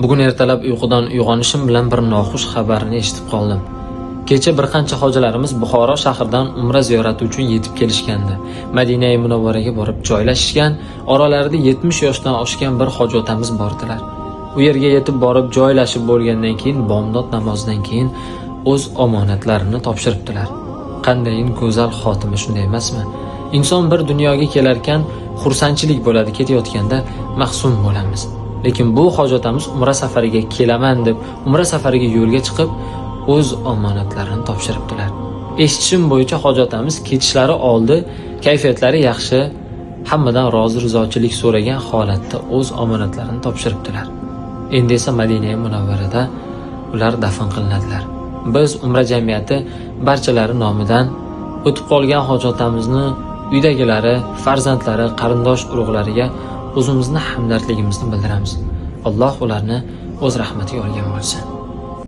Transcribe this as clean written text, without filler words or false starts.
Bugun ertalab uyqudan uyg'onishim bilan bir noxush xabarni eshitib qoldim. Kecha bir qancha hojilarimiz Buxoro shahridan umra ziyorati uchun yetib kelishgandi. Madina Munavvaraga borib joylashgan, oralarida 70 yoshdan oshgan bir hoji otamiz bordilar. U yerga yetib borib joylashib bo'lgandan keyin bomdod namozidan keyin o'z omonatlarini topshiribdilar. Qandayin go'zal xotima, shunday emasmi? Inson bir dunyoga kelarkan xursandchilik bo'ladi, ketayotganda mahzun bo'lamiz. Lekin bu hoji otamiz umra safariga kelaman deb umra safariga yo'lga chiqib o'z omonatlarini topshiribdilar. Eshitishim bo'yicha hoji otamiz ketishlari oldi, kayfiyatlari yaxshi, hammadan rozi-rizochilik so'ragan holatda o'z omonatlarini topshiribdilar. Endi esa Madina Munavvarada ular dafn qilinadilar. Biz umra jamiyati barchalari nomidan o'tib qolgan hoji otamizni uydagilari, farzandlari, qarindosh urug'lariga o'zimizni hamdardligimizni bildiramiz. Alloh ularni o'z rahmatiga olgan bo'lsin.